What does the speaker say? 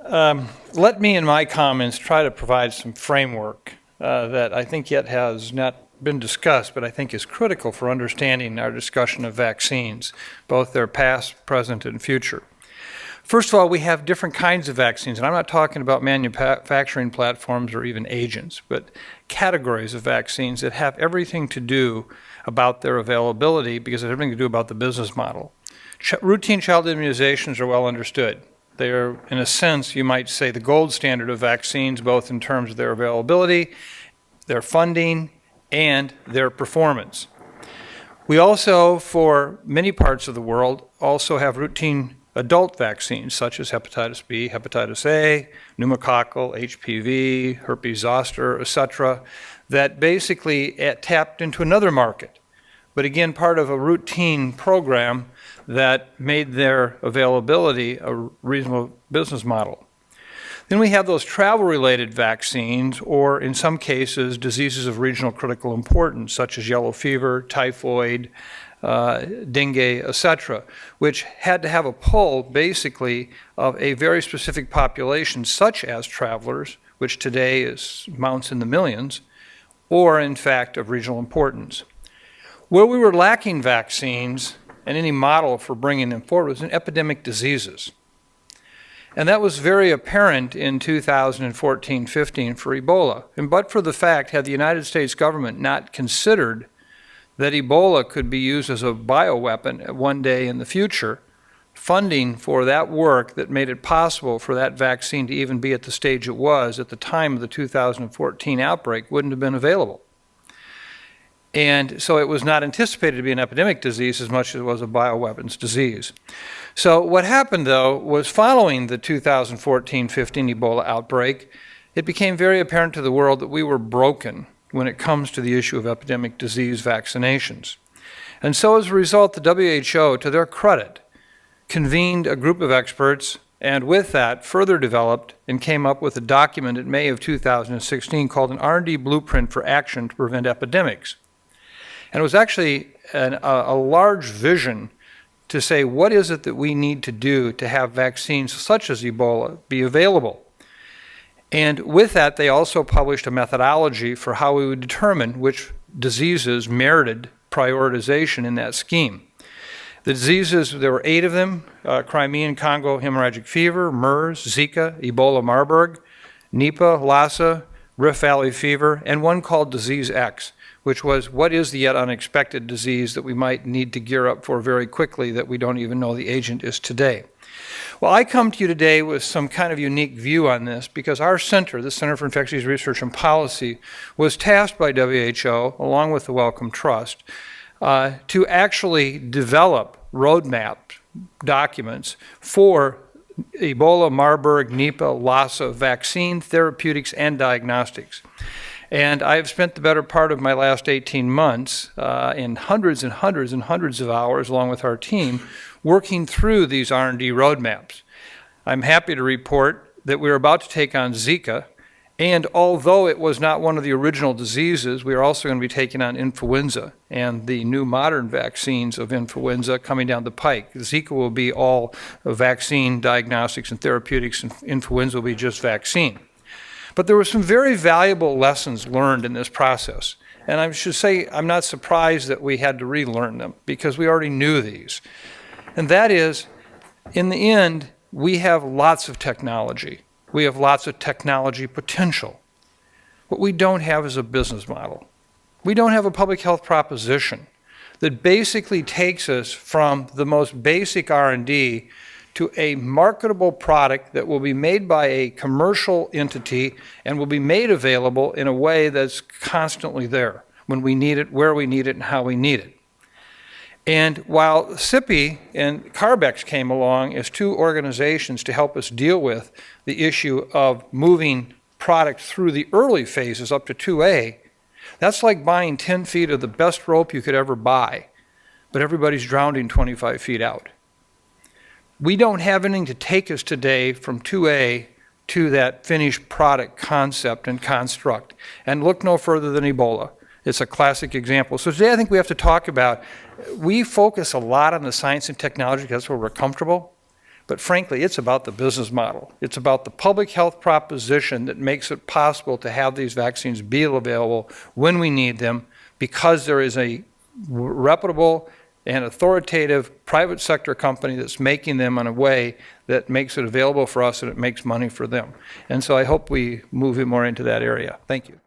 Let me, in my comments, try to provide some framework that I think yet has not been discussed, but I think is critical for understanding our discussion of vaccines, both their past, present, and future. First of all, we have different kinds of vaccines, and I'm not talking about manufacturing platforms or even agents, but categories of vaccines that have everything to do about their availability because it has everything to do about the business model. Routine child immunizations are well understood. They are, in a sense, you might say, the gold standard of vaccines, both in terms of their availability, their funding, and their performance. We also, for many parts of the world, also have routine adult vaccines, such as hepatitis B, hepatitis A, pneumococcal, HPV, herpes zoster, etc., that basically tapped into another market. But again, part of a routine program that made their availability a reasonable business model. Then we have those travel-related vaccines, or in some cases, diseases of regional critical importance, such as yellow fever, typhoid, dengue, etc., which had to have a pull, basically, of a very specific population, such as travelers, which today mounts in the millions, or, in fact, of regional importance. Where we were lacking vaccines and any model for bringing them forward was in epidemic diseases. And that was very apparent in 2014-15 for Ebola. And but for the fact, had the United States government not considered that Ebola could be used as a bioweapon one day in the future, funding for that work that made it possible for that vaccine to even be at the stage it was at the time of the 2014 outbreak wouldn't have been available. And so it was not anticipated to be an epidemic disease as much as it was a bioweapons disease. So what happened, though, was following the 2014-15 Ebola outbreak, it became very apparent to the world that we were broken when it comes to the issue of epidemic disease vaccinations. And so as a result, the WHO, to their credit, convened a group of experts, and with that further developed and came up with a document in May of 2016 called an R&D Blueprint for Action to Prevent Epidemics. And it was actually a large vision to say, what is it that we need to do to have vaccines such as Ebola be available? And with that, they also published a methodology for how we would determine which diseases merited prioritization in that scheme. The diseases, there were 8 of them: Crimean Congo hemorrhagic fever, MERS, Zika, Ebola Marburg, Nipah, Lassa, Rift Valley fever, and one called Disease X, which was what is the yet unexpected disease that we might need to gear up for very quickly that we don't even know the agent is today. Well, I come to you today with some kind of unique view on this because our center, the Center for Infectious Research and Policy, was tasked by WHO, along with the Wellcome Trust, to actually develop roadmap documents for Ebola, Marburg, Nipah, Lassa vaccine, therapeutics, and diagnostics. And I have spent the better part of my last 18 months in hundreds and hundreds and hundreds of hours, along with our team, working through these R&D roadmaps. I'm happy to report that we're about to take on Zika, and although it was not one of the original diseases, we are also going to be taking on influenza and the new modern vaccines of influenza coming down the pike. Zika will be all vaccine, diagnostics, and therapeutics, and influenza will be just vaccine. But there were some very valuable lessons learned in this process. And I should say I'm not surprised that we had to relearn them because we already knew these. And that is, in the end, we have lots of technology. We have lots of technology potential. What we don't have is a business model. We don't have a public health proposition that basically takes us from the most basic R&D to a marketable product that will be made by a commercial entity and will be made available in a way that's constantly there when we need it, where we need it, and how we need it. And while CIPI and Carbex came along as 2 organizations to help us deal with the issue of moving product through the early phases up to 2A, that's like buying 10 feet of the best rope you could ever buy, but everybody's drowning 25 feet out. We don't have anything to take us today from 2A to that finished product concept and construct. And look no further than Ebola. It's a classic example. So today I think we have to talk about, we focus a lot on the science and technology because that's where we're comfortable, But frankly, it's about the business model. It's about the public health proposition that makes it possible to have these vaccines be available when we need them, because there is a reputable and authoritative private sector company that's making them in a way that makes it available for us and it makes money for them. And so I hope we move it more into that area. Thank you.